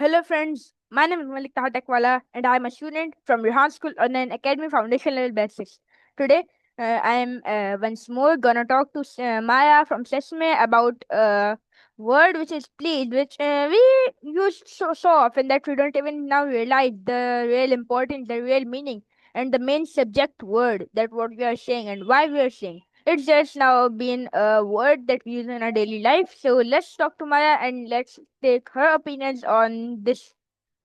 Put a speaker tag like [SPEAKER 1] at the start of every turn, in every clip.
[SPEAKER 1] Hello, friends. My name is Malik Taha TechWala, and I am a student from Rehan School on an academy foundation level basis. Today, I am once more gonna talk to Maya from Sesame about a word which is please, which we use so often that we don't even now realize the real importance, the real meaning, and the main subject word that what we are saying and why we are saying. It's just now been a word that we use in our daily life. So let's talk to Maya and let's take her opinions on this,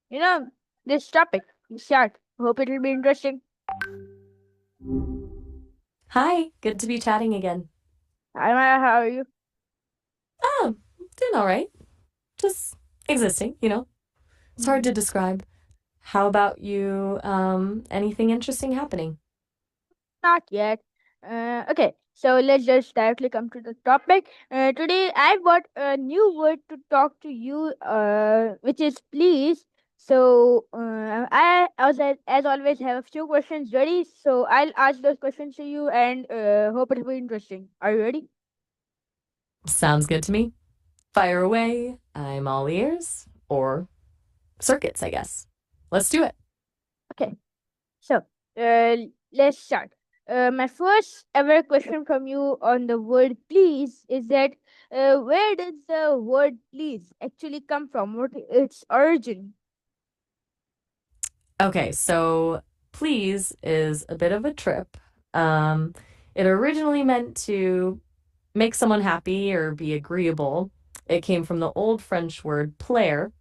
[SPEAKER 1] you know, this topic. Start. Hope it will be interesting.
[SPEAKER 2] Hi, good to be chatting again.
[SPEAKER 1] Hi Maya, how are you?
[SPEAKER 2] Oh, doing all right. Just existing. It's hard
[SPEAKER 1] Hmm.
[SPEAKER 2] to describe. How about you? Anything interesting happening?
[SPEAKER 1] Not yet. Okay, so let's just directly come to the topic. Today I brought a new word to talk to you, which is please. So I as always have a few questions ready. So I'll ask those questions to you and hope it will be interesting. Are you ready?
[SPEAKER 2] Sounds good to me. Fire away. I'm all ears. Or circuits, I guess. Let's do it.
[SPEAKER 1] Okay. So, uh, let's start. My first ever question from you on the word please is that where does the word please actually come from? What its origin?
[SPEAKER 2] Okay, so please is a bit of a trip. Um, it originally meant to make someone happy or be agreeable. It came from the old French word plaire,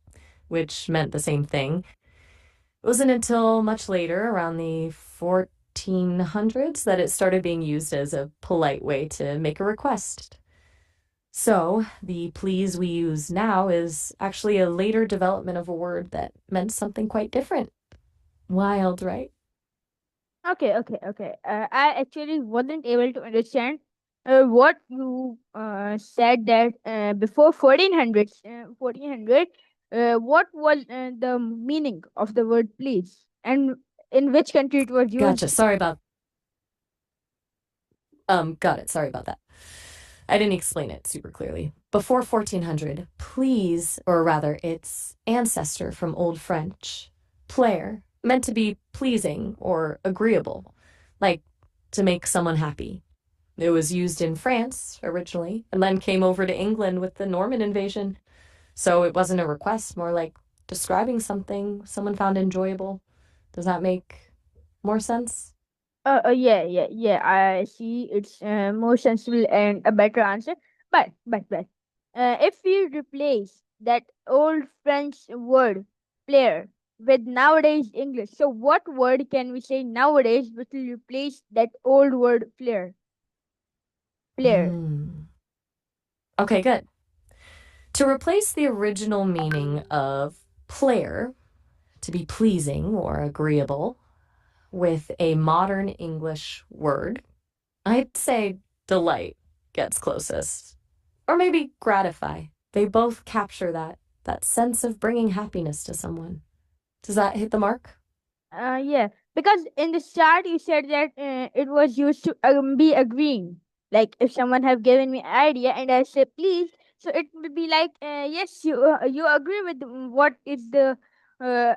[SPEAKER 2] which meant the same thing. It wasn't until much later, around the 1400s, that it started being used as a polite way to make a request. So, the please we use now is actually a later development of a word that meant something quite different. Wild, right?
[SPEAKER 1] Okay. I actually wasn't able to understand what you said that before 1400, what was the meaning of the word please and in which country it was
[SPEAKER 2] Gotcha.
[SPEAKER 1] used?
[SPEAKER 2] Got it. Sorry about that. I didn't explain it super clearly. Before 1400, please, or rather, its ancestor from Old French, plaire, meant to be pleasing or agreeable, like to make someone happy. It was used in France originally, and then came over to England with the Norman invasion. So it wasn't a request, more like describing something someone found enjoyable. Does that make more sense?
[SPEAKER 1] Yeah. I see. It's more sensible and a better answer. But, if we replace that old French word player with nowadays English, so what word can we say nowadays which will replace that old word player? Player.
[SPEAKER 2] Hmm. Okay, good. To replace the original meaning of player, to be pleasing or agreeable, with a modern English word, I'd say delight gets closest. Or maybe gratify. They both capture that sense of bringing happiness to someone. Does that hit the mark?
[SPEAKER 1] Yeah, because in the start you said that it was used to be agreeing. Like if someone have given me idea and I say please, so it will be like yes, you agree with what is the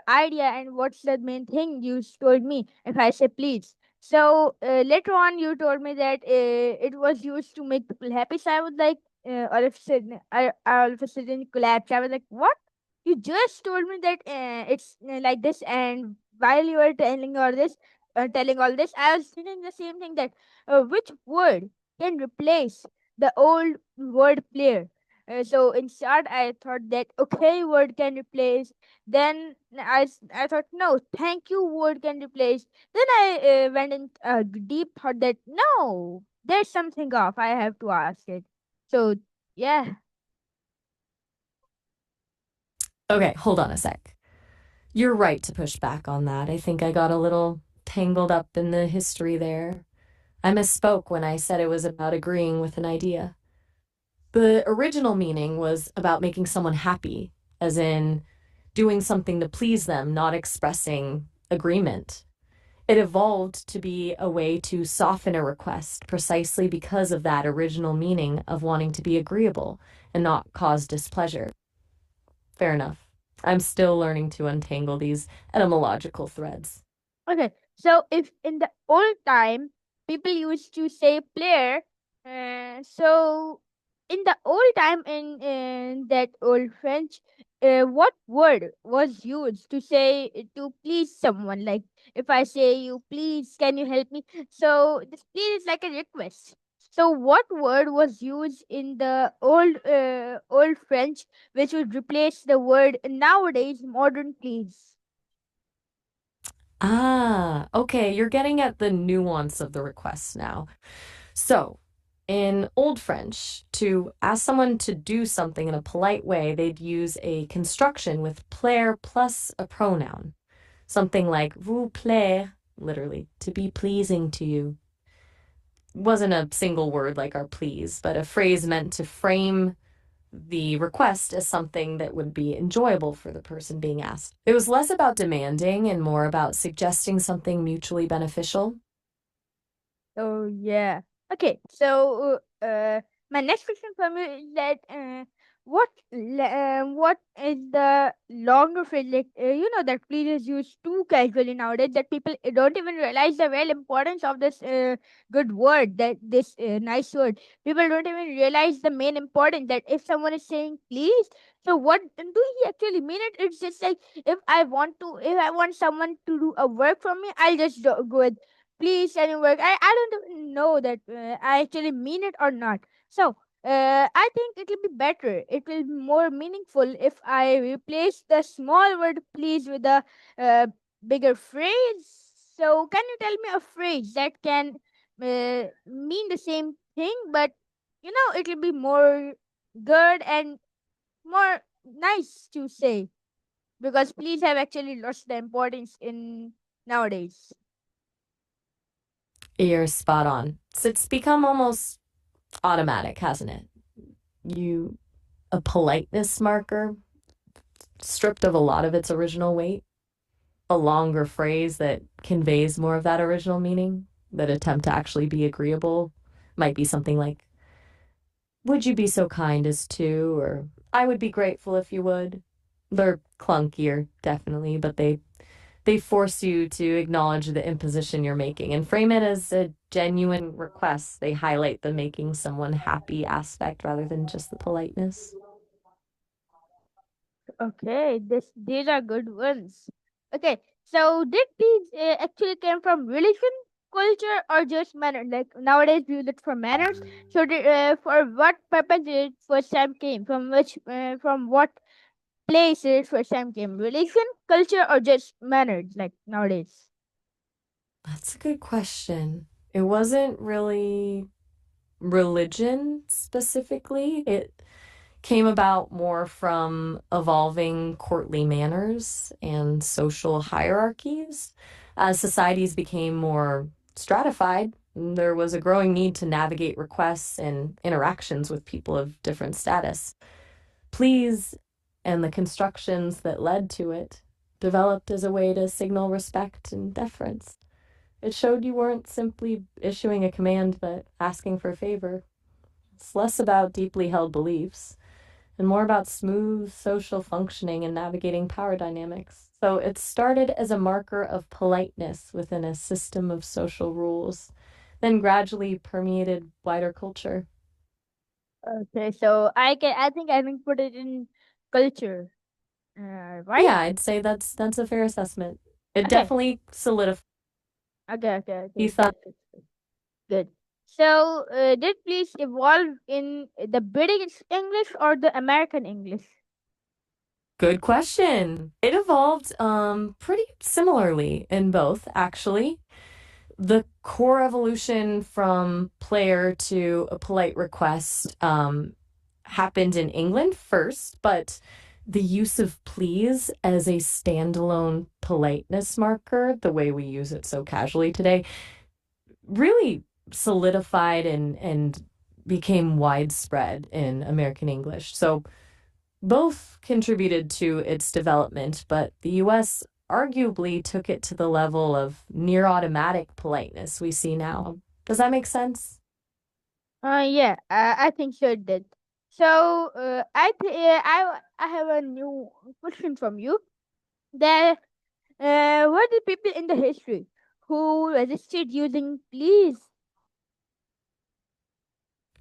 [SPEAKER 1] idea and what's the main thing you told me. If I say please, so later on you told me that it was used to make people happy. So I was like, all of a sudden, I all of a sudden collapsed. I was like, what? You just told me that it's like this, and while you were telling all this, I was thinking the same thing that which word can replace the old word player. So in short, I thought that okay word can replace. Then I thought no, thank you word can replace. Then I went in deep thought that no, there's something off. I have to ask it. So yeah.
[SPEAKER 2] Okay, hold on a sec. You're right to push back on that. I think I got a little tangled up in the history there. I misspoke when I said it was about agreeing with an idea. The original meaning was about making someone happy, as in doing something to please them, not expressing agreement. It evolved to be a way to soften a request precisely because of that original meaning of wanting to be agreeable and not cause displeasure. Fair enough. I'm still learning to untangle these etymological threads.
[SPEAKER 1] Okay, so if in the old time people used to say player, so in the old time in that old French, what word was used to say to please someone? Like if I say you please, can you help me? So this please is like a request. So what word was used in the old French which would replace the word nowadays modern please?
[SPEAKER 2] Ah, okay, you're getting at the nuance of the request now. So, in Old French, to ask someone to do something in a polite way, they'd use a construction with plaire plus a pronoun. Something like vous plaire, literally, to be pleasing to you. Wasn't a single word like our please, but a phrase meant to frame the request as something that would be enjoyable for the person being asked. It was less about demanding and more about suggesting something mutually beneficial.
[SPEAKER 1] Oh yeah. Okay. So my next question for you is that what is the longer phrase like that please is used too casually nowadays that people don't even realize the real importance of this good word that this nice word. People don't even realize the main importance that if someone is saying please, so what do he actually mean it? It's just like if I want someone to do a work for me, I'll just go with please can you work. I don't even know that I actually mean it or not. So I think it will be better, it will be more meaningful if I replace the small word please with a uh, bigger phrase. So can you tell me a phrase that can mean the same thing, but it will be more good and more nice to say, because please have actually lost the importance in nowadays.
[SPEAKER 2] You're spot on. So it's become almost automatic, hasn't it? You, a politeness marker stripped of a lot of its original weight, a longer phrase that conveys more of that original meaning, that attempt to actually be agreeable might be something like, would you be so kind as to, or I would be grateful if you would. They're clunkier, definitely, but they force you to acknowledge the imposition you're making and frame it as a genuine request. They highlight the making someone happy aspect rather than just the politeness.
[SPEAKER 1] Okay, these are good ones. Okay, so did these actually came from religion, culture, or just manners? Like nowadays we use it for manners. So for what purpose did it first time came? From what place did it first time came? Religion, culture, or just manners? Like nowadays.
[SPEAKER 2] That's a good question. It wasn't really religion specifically. It came about more from evolving courtly manners and social hierarchies. As societies became more stratified, there was a growing need to navigate requests and interactions with people of different status. Pleas and the constructions that led to it developed as a way to signal respect and deference. It showed you weren't simply issuing a command, but asking for a favor. It's less about deeply held beliefs and more about smooth social functioning and navigating power dynamics. So it started as a marker of politeness within a system of social rules, then gradually permeated wider culture.
[SPEAKER 1] Okay, so I think I can put it in culture. Right?
[SPEAKER 2] Yeah, I'd say that's a fair assessment. It
[SPEAKER 1] Okay.
[SPEAKER 2] definitely solidified.
[SPEAKER 1] Okay.
[SPEAKER 2] You thought,
[SPEAKER 1] Good. Good. So, did please evolve in the British English or the American English?
[SPEAKER 2] good question. It evolved pretty similarly in both, actually. The core evolution from player to a polite request happened in England first, but the use of please as a standalone politeness marker, the way we use it so casually today, really solidified and became widespread in American English. So both contributed to its development, but the US arguably took it to the level of near automatic politeness we see now. Does that make sense?
[SPEAKER 1] Yeah, I think so it did. So I have a new question from you. That were the people in the history who resisted using please?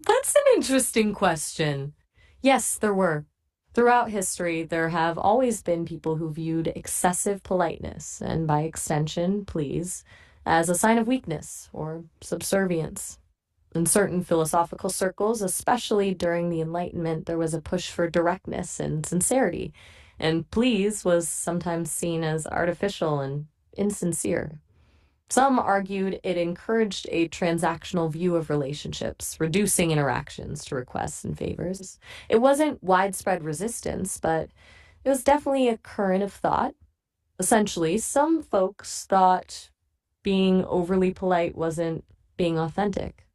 [SPEAKER 2] That's an interesting question. Yes, there were. Throughout history, there have always been people who viewed excessive politeness, and by extension, please, as a sign of weakness or subservience. In certain philosophical circles, especially during the Enlightenment, there was a push for directness and sincerity, and please was sometimes seen as artificial and insincere. Some argued it encouraged a transactional view of relationships, reducing interactions to requests and favors. It wasn't widespread resistance, but it was definitely a current of thought. Essentially, some folks thought being overly polite wasn't being authentic.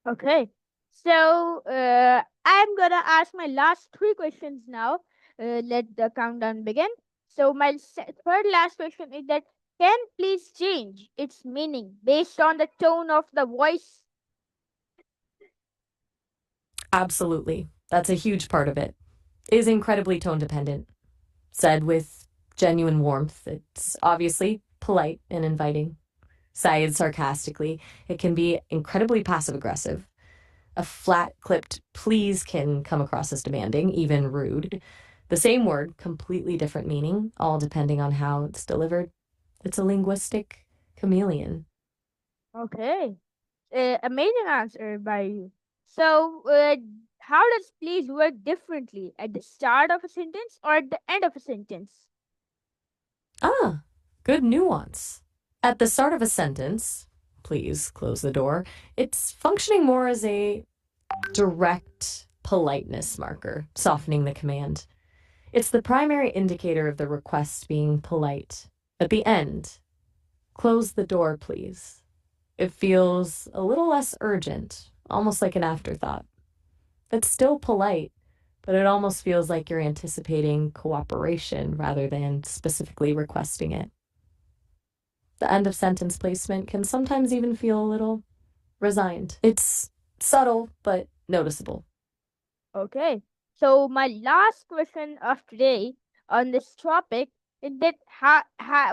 [SPEAKER 1] Okay. So I'm gonna ask my last three questions now. Let the countdown begin. So my third last question is that can please change its meaning based on the tone of the voice?
[SPEAKER 2] Absolutely. That's a huge part of it. It is incredibly tone dependent. Said with genuine warmth, it's obviously polite and inviting. Said sarcastically, it can be incredibly passive aggressive. A flat clipped please can come across as demanding, even rude. The same word, completely different meaning, all depending on how it's delivered. It's a linguistic chameleon.
[SPEAKER 1] Okay. Amazing answer by you. So how does please work differently at the start of a sentence or at the end of a sentence?
[SPEAKER 2] Ah, good nuance. At the start of a sentence, please close the door, it's functioning more as a direct politeness marker, softening the command. It's the primary indicator of the request being polite. At the end, close the door, please. It feels a little less urgent, almost like an afterthought. It's still polite, but it almost feels like you're anticipating cooperation rather than specifically requesting it. The end of sentence placement can sometimes even feel a little resigned. It's subtle, but noticeable.
[SPEAKER 1] Okay. So my last question of today on this topic is that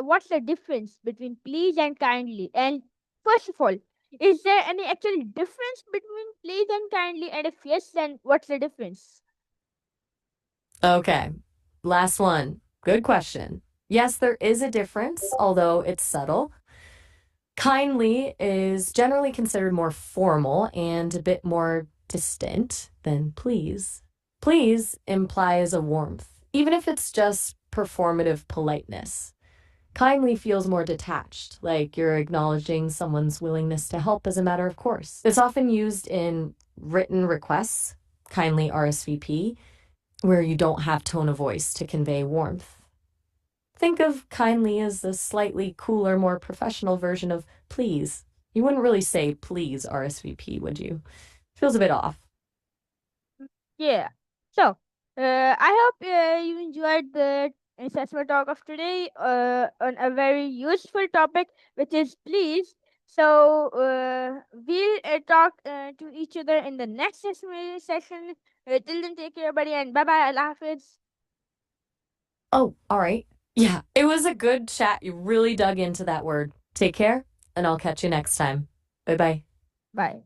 [SPEAKER 1] what's the difference between please and kindly? And first of all, is there any actual difference between please and kindly? And if yes, then what's the difference?
[SPEAKER 2] Okay, last one. Good question. Yes, there is a difference, although it's subtle. Kindly is generally considered more formal and a bit more distant than please. Please implies a warmth, even if it's just performative politeness. Kindly feels more detached, like you're acknowledging someone's willingness to help as a matter of course. It's often used in written requests, kindly RSVP, where you don't have tone of voice to convey warmth. Think of kindly as the slightly cooler, more professional version of please. You wouldn't really say please RSVP, would you? Feels a bit off.
[SPEAKER 1] Yeah. So, I hope you enjoyed the assessment talk of today on a very useful topic, which is please. So, we'll talk to each other in the next session. Till then, take care, buddy, and bye bye. Allah Hafiz.
[SPEAKER 2] Oh, all right. Yeah, it was a good chat. You really dug into that word. Take care, and I'll catch you next time. Bye bye.
[SPEAKER 1] Bye.